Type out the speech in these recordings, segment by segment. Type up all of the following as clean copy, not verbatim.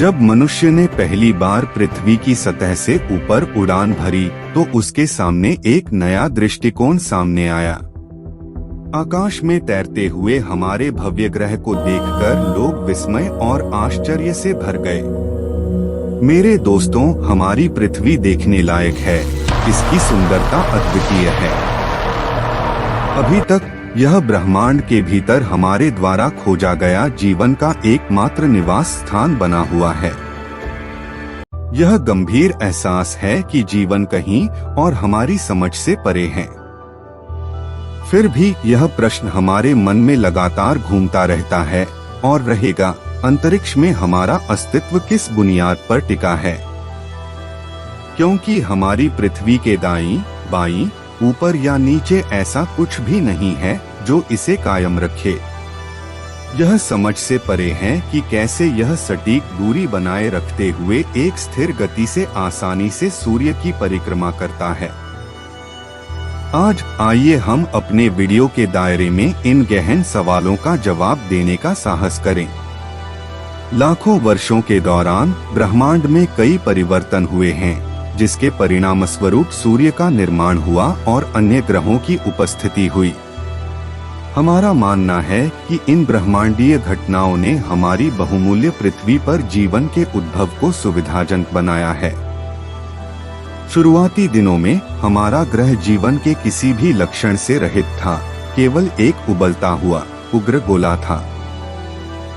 जब मनुष्य ने पहली बार पृथ्वी की सतह से ऊपर उड़ान भरी तो उसके सामने एक नया दृष्टिकोण सामने आया। आकाश में तैरते हुए हमारे भव्य ग्रह को देखकर लोग विस्मय और आश्चर्य से भर गए। मेरे दोस्तों, हमारी पृथ्वी देखने लायक है। इसकी सुंदरता अद्वितीय है। अभी तक यह ब्रह्मांड के भीतर हमारे द्वारा खोजा गया जीवन का एकमात्र निवास स्थान बना हुआ है। यह गंभीर एहसास है कि जीवन कहीं और हमारी समझ से परे है। फिर भी यह प्रश्न हमारे मन में लगातार घूमता रहता है और रहेगा, अंतरिक्ष में हमारा अस्तित्व किस बुनियाद पर टिका है? क्योंकि हमारी पृथ्वी के दाईं, बाईं, ऊपर या नीचे ऐसा कुछ भी नहीं है जो इसे कायम रखे। यह समझ से परे है कि कैसे यह सटीक दूरी बनाए रखते हुए एक स्थिर गति से आसानी से सूर्य की परिक्रमा करता है। आज आइए हम अपने वीडियो के दायरे में इन गहन सवालों का जवाब देने का साहस करें। लाखों वर्षों के दौरान ब्रह्मांड में कई परिवर्तन हुए हैं, जिसके परिणामस्वरूप सूर्य का निर्माण हुआ और अन्य ग्रहों की उपस्थिति हुई। हमारा मानना है कि इन ब्रह्मांडीय घटनाओं ने हमारी बहुमूल्य पृथ्वी पर जीवन के उद्भव को सुविधाजनक बनाया है। शुरुआती दिनों में हमारा ग्रह जीवन के किसी भी लक्षण से रहित था, केवल एक उबलता हुआ उग्र गोला था।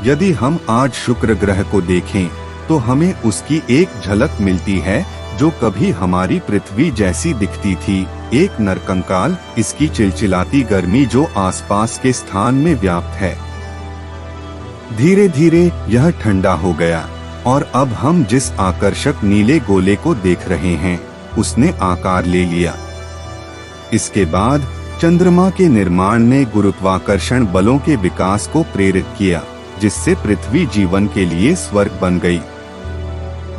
यदि हम आज शुक्र ग्रह को देखें तो हमें उसकी एक झलक मिलती है जो कभी हमारी पृथ्वी जैसी दिखती थी, एक नरकंकाल, इसकी चिलचिलाती गर्मी जो आसपास के स्थान में व्याप्त है। धीरे धीरे यह ठंडा हो गया और अब हम जिस आकर्षक नीले गोले को देख रहे हैं उसने आकार ले लिया। इसके बाद चंद्रमा के निर्माण ने गुरुत्वाकर्षण बलों के विकास को प्रेरित किया, जिससे पृथ्वी जीवन के लिए स्वर्ग बन गई।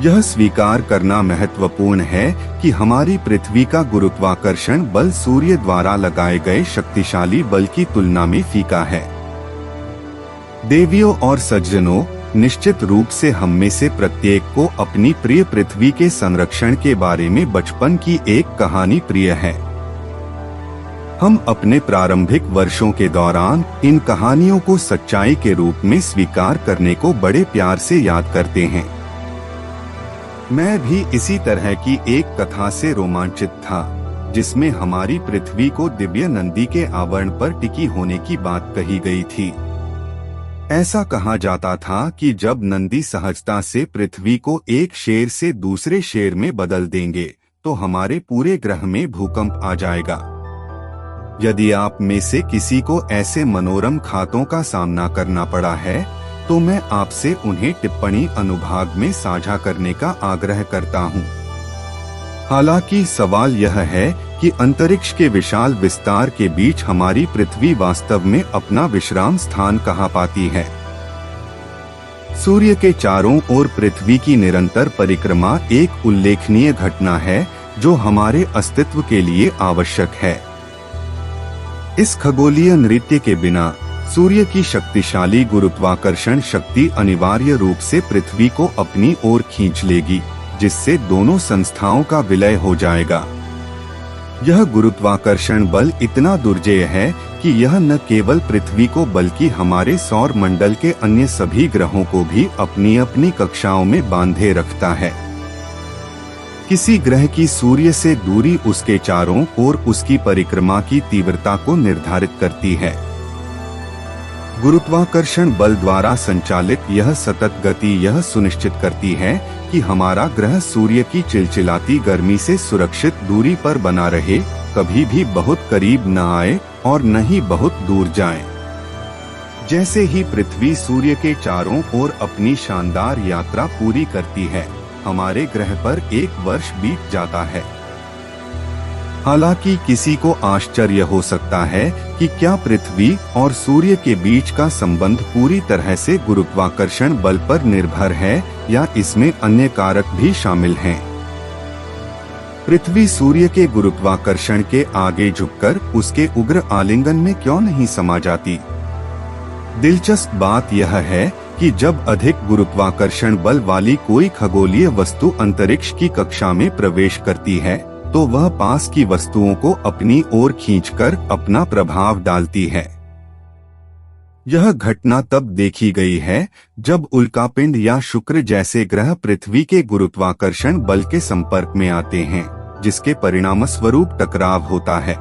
यह स्वीकार करना महत्वपूर्ण है कि हमारी पृथ्वी का गुरुत्वाकर्षण बल सूर्य द्वारा लगाए गए शक्तिशाली बल की तुलना में फीका है। देवियों और सज्जनों, निश्चित रूप से हम में से प्रत्येक को अपनी प्रिय पृथ्वी के संरक्षण के बारे में बचपन की एक कहानी प्रिय है। हम अपने प्रारंभिक वर्षों के दौरान इन कहानियों को सच्चाई के रूप में स्वीकार करने को बड़े प्यार से याद करते हैं। मैं भी इसी तरह की एक कथा से रोमांचित था, जिसमें हमारी पृथ्वी को दिव्य नंदी के आवरण पर टिकी होने की बात कही गई थी। ऐसा कहा जाता था कि जब नंदी सहजता से पृथ्वी को एक शेर से दूसरे शेर में बदल देंगे तो हमारे पूरे ग्रह में भूकंप आ जाएगा। यदि आप में से किसी को ऐसे मनोरम खातों का सामना करना पड़ा है तो मैं आपसे उन्हें टिप्पणी अनुभाग में साझा करने का आग्रह करता हूं। हालांकि सवाल यह है कि अंतरिक्ष के विशाल विस्तार के बीच हमारी पृथ्वी वास्तव में अपना विश्राम स्थान कहाँ पाती है? सूर्य के चारों ओर पृथ्वी की निरंतर परिक्रमा एक उल्लेखनीय घटना है जो हमारे अस्तित्व के लिए आवश्यक है। इस खगोलीय नृत्य के बिना सूर्य की शक्तिशाली गुरुत्वाकर्षण शक्ति अनिवार्य रूप से पृथ्वी को अपनी ओर खींच लेगी, जिससे दोनों संस्थाओं का विलय हो जाएगा। यह गुरुत्वाकर्षण बल इतना दुर्जेय है कि यह न केवल पृथ्वी को बल्कि हमारे सौर मंडल के अन्य सभी ग्रहों को भी अपनी अपनी कक्षाओं में बांधे रखता है। किसी ग्रह की सूर्य से दूरी उसके चारों ओर उसकी परिक्रमा की तीव्रता को निर्धारित करती है। गुरुत्वाकर्षण बल द्वारा संचालित यह सतत गति यह सुनिश्चित करती है कि हमारा ग्रह सूर्य की चिलचिलाती गर्मी से सुरक्षित दूरी पर बना रहे, कभी भी बहुत करीब न आए और न ही बहुत दूर जाए। जैसे ही पृथ्वी सूर्य के चारों ओर अपनी शानदार यात्रा पूरी करती है, हमारे ग्रह पर एक वर्ष बीत जाता है। हालांकि किसी को आश्चर्य हो सकता है कि क्या पृथ्वी और सूर्य के बीच का संबंध पूरी तरह से गुरुत्वाकर्षण बल पर निर्भर है या इसमें अन्य कारक भी शामिल हैं। पृथ्वी सूर्य के गुरुत्वाकर्षण के आगे झुककर उसके उग्र आलिंगन में क्यों नहीं समा जाती? दिलचस्प बात यह है कि जब अधिक गुरुत्वाकर्षण बल वाली कोई खगोलीय वस्तु अंतरिक्ष की कक्षा में प्रवेश करती है तो वह पास की वस्तुओं को अपनी ओर खींचकर अपना प्रभाव डालती है। यह घटना तब देखी गई है जब उल्कापिंड या शुक्र जैसे ग्रह पृथ्वी के गुरुत्वाकर्षण बल के संपर्क में आते हैं, जिसके परिणामस्वरूप टकराव होता है।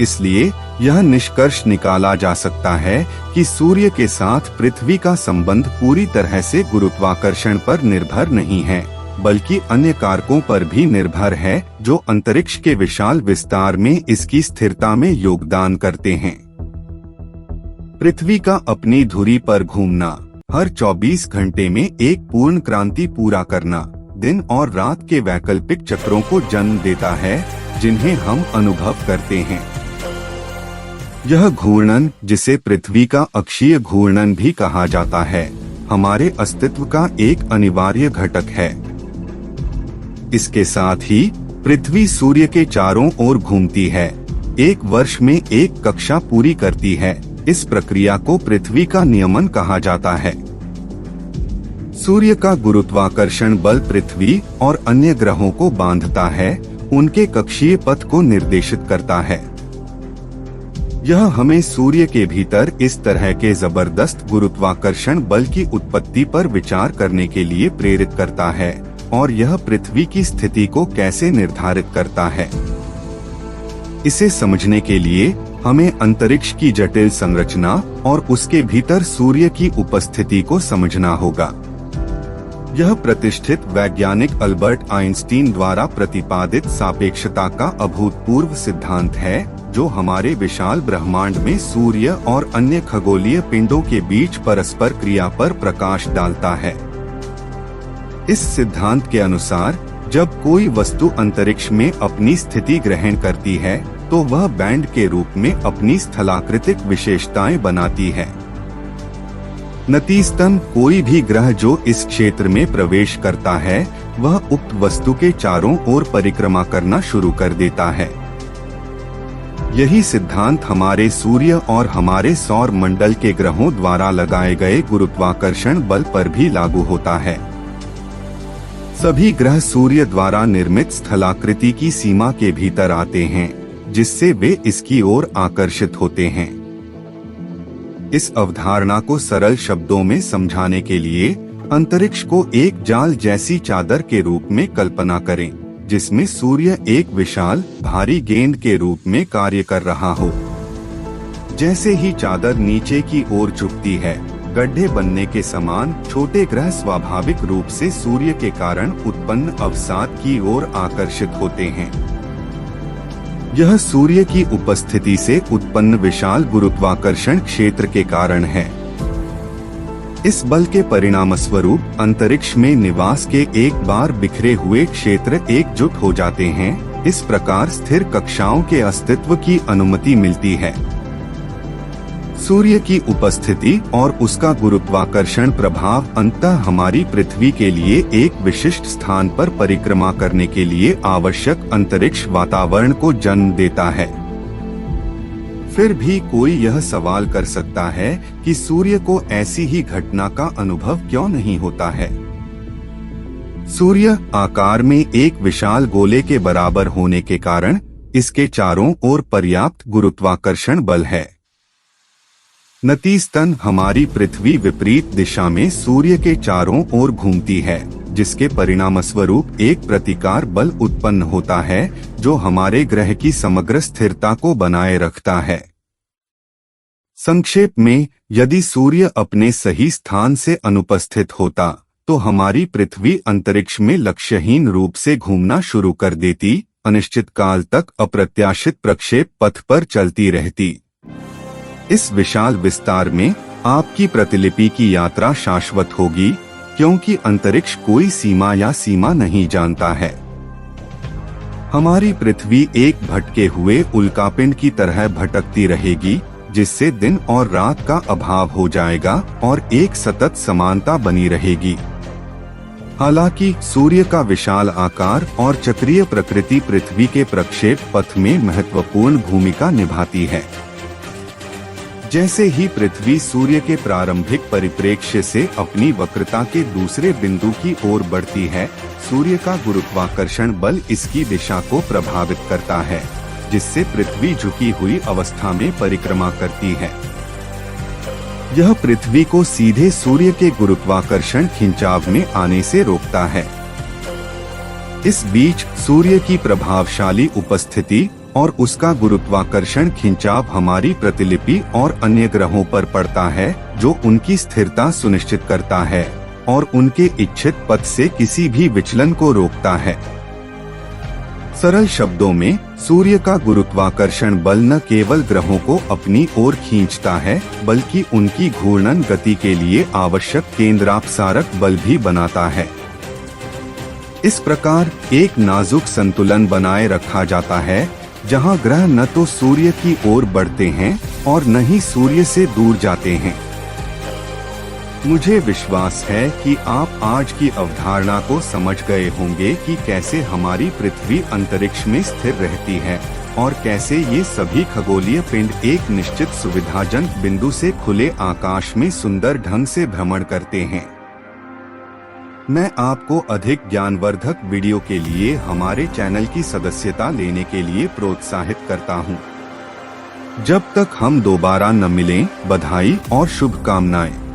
इसलिए यह निष्कर्ष निकाला जा सकता है कि सूर्य के साथ पृथ्वी का संबंध पूरी तरह से गुरुत्वाकर्षण पर निर्भर नहीं है, बल्कि अन्य कारकों पर भी निर्भर है जो अंतरिक्ष के विशाल विस्तार में इसकी स्थिरता में योगदान करते हैं। पृथ्वी का अपनी धुरी पर घूमना, हर 24 घंटे में एक पूर्ण क्रांति पूरा करना, दिन और रात के वैकल्पिक चक्रों को जन्म देता है जिन्हें हम अनुभव करते हैं। यह घूर्णन, जिसे पृथ्वी का अक्षीय घूर्णन भी कहा जाता है, हमारे अस्तित्व का एक अनिवार्य घटक है। इसके साथ ही पृथ्वी सूर्य के चारों ओर घूमती है, एक वर्ष में एक कक्षा पूरी करती है। इस प्रक्रिया को पृथ्वी का नियमन कहा जाता है। सूर्य का गुरुत्वाकर्षण बल पृथ्वी और अन्य ग्रहों को बांधता है, उनके कक्षीय पथ को निर्देशित करता है। यह हमें सूर्य के भीतर इस तरह के जबरदस्त गुरुत्वाकर्षण बल की उत्पत्ति पर विचार करने के लिए प्रेरित करता है और यह पृथ्वी की स्थिति को कैसे निर्धारित करता है। इसे समझने के लिए हमें अंतरिक्ष की जटिल संरचना और उसके भीतर सूर्य की उपस्थिति को समझना होगा। यह प्रतिष्ठित वैज्ञानिक अल्बर्ट आइंस्टीन द्वारा प्रतिपादित सापेक्षता का अभूतपूर्व सिद्धांत है, जो हमारे विशाल ब्रह्मांड में सूर्य और अन्य खगोलीय पिंडों के बीच परस्पर क्रिया पर प्रकाश डालता है। इस सिद्धांत के अनुसार जब कोई वस्तु अंतरिक्ष में अपनी स्थिति ग्रहण करती है तो वह बैंड के रूप में अपनी स्थलाकृतिक विशेषताएं बनाती है। नतीजतन कोई भी ग्रह जो इस क्षेत्र में प्रवेश करता है वह उक्त वस्तु के चारों ओर परिक्रमा करना शुरू कर देता है। यही सिद्धांत हमारे सूर्य और हमारे सौर मंडल के ग्रहों द्वारा लगाए गए गुरुत्वाकर्षण बल पर भी लागू होता है। सभी ग्रह सूर्य द्वारा निर्मित स्थलाकृति की सीमा के भीतर आते हैं, जिससे वे इसकी ओर आकर्षित होते हैं। इस अवधारणा को सरल शब्दों में समझाने के लिए अंतरिक्ष को एक जाल जैसी चादर के रूप में कल्पना करें, जिसमें सूर्य एक विशाल भारी गेंद के रूप में कार्य कर रहा हो। जैसे ही चादर नीचे की ओर झुकती है, गड्ढे बनने के समान छोटे ग्रह स्वाभाविक रूप से सूर्य के कारण उत्पन्न अवसाद की ओर आकर्षित होते हैं। यह सूर्य की उपस्थिति से उत्पन्न विशाल गुरुत्वाकर्षण क्षेत्र के कारण है। इस बल के परिणामस्वरूप अंतरिक्ष में निवास के एक बार बिखरे हुए क्षेत्र एकजुट हो जाते हैं। इस प्रकार स्थिर कक्षाओं के अस्तित्व की अनुमति मिलती है। सूर्य की उपस्थिति और उसका गुरुत्वाकर्षण प्रभाव अंततः हमारी पृथ्वी के लिए एक विशिष्ट स्थान पर परिक्रमा करने के लिए आवश्यक अंतरिक्ष वातावरण को जन्म देता है। फिर भी कोई यह सवाल कर सकता है कि सूर्य को ऐसी ही घटना का अनुभव क्यों नहीं होता है। सूर्य आकार में एक विशाल गोले के बराबर होने के कारण इसके चारों ओर पर्याप्त गुरुत्वाकर्षण बल है। नतीजतन हमारी पृथ्वी विपरीत दिशा में सूर्य के चारों ओर घूमती है, जिसके परिणामस्वरूप एक प्रतिकार बल उत्पन्न होता है जो हमारे ग्रह की समग्र स्थिरता को बनाए रखता है। संक्षेप में, यदि सूर्य अपने सही स्थान से अनुपस्थित होता तो हमारी पृथ्वी अंतरिक्ष में लक्ष्यहीन रूप से घूमना शुरू कर देती, अनिश्चित काल तक अप्रत्याशित प्रक्षेप पथ पर चलती रहती। इस विशाल विस्तार में आपकी प्रतिलिपि की यात्रा शाश्वत होगी, क्योंकि अंतरिक्ष कोई सीमा या सीमा नहीं जानता है। हमारी पृथ्वी एक भटके हुए उल्कापिंड की तरह भटकती रहेगी, जिससे दिन और रात का अभाव हो जाएगा और एक सतत समानता बनी रहेगी। हालांकि सूर्य का विशाल आकार और चक्रीय प्रकृति पृथ्वी के प्रक्षेप पथ में महत्वपूर्ण भूमिका निभाती है। जैसे ही पृथ्वी सूर्य के प्रारंभिक परिप्रेक्ष्य से अपनी वक्रता के दूसरे बिंदु की ओर बढ़ती है, सूर्य का गुरुत्वाकर्षण बल इसकी दिशा को प्रभावित करता है, जिससे पृथ्वी झुकी हुई अवस्था में परिक्रमा करती है। यह पृथ्वी को सीधे सूर्य के गुरुत्वाकर्षण खिंचाव में आने से रोकता है। इस बीच सूर्य की प्रभावशाली उपस्थिति और उसका गुरुत्वाकर्षण खिंचाव हमारी प्रतिलिपि और अन्य ग्रहों पर पड़ता है, जो उनकी स्थिरता सुनिश्चित करता है और उनके इच्छित पथ से किसी भी विचलन को रोकता है। सरल शब्दों में, सूर्य का गुरुत्वाकर्षण बल न केवल ग्रहों को अपनी ओर खींचता है, बल्कि उनकी घूर्णन गति के लिए आवश्यक केंद्रापसारक बल भी बनाता है। इस प्रकार एक नाजुक संतुलन बनाए रखा जाता है, जहां ग्रह न तो सूर्य की ओर बढ़ते हैं और न ही सूर्य से दूर जाते हैं। मुझे विश्वास है कि आप आज की अवधारणा को समझ गए होंगे कि कैसे हमारी पृथ्वी अंतरिक्ष में स्थिर रहती है और कैसे ये सभी खगोलीय पिंड एक निश्चित सुविधाजनक बिंदु से खुले आकाश में सुंदर ढंग से भ्रमण करते हैं। मैं आपको अधिक ज्ञानवर्धक वीडियो के लिए हमारे चैनल की सदस्यता लेने के लिए प्रोत्साहित करता हूं। जब तक हम दोबारा न मिलें, बधाई और शुभकामनाएं।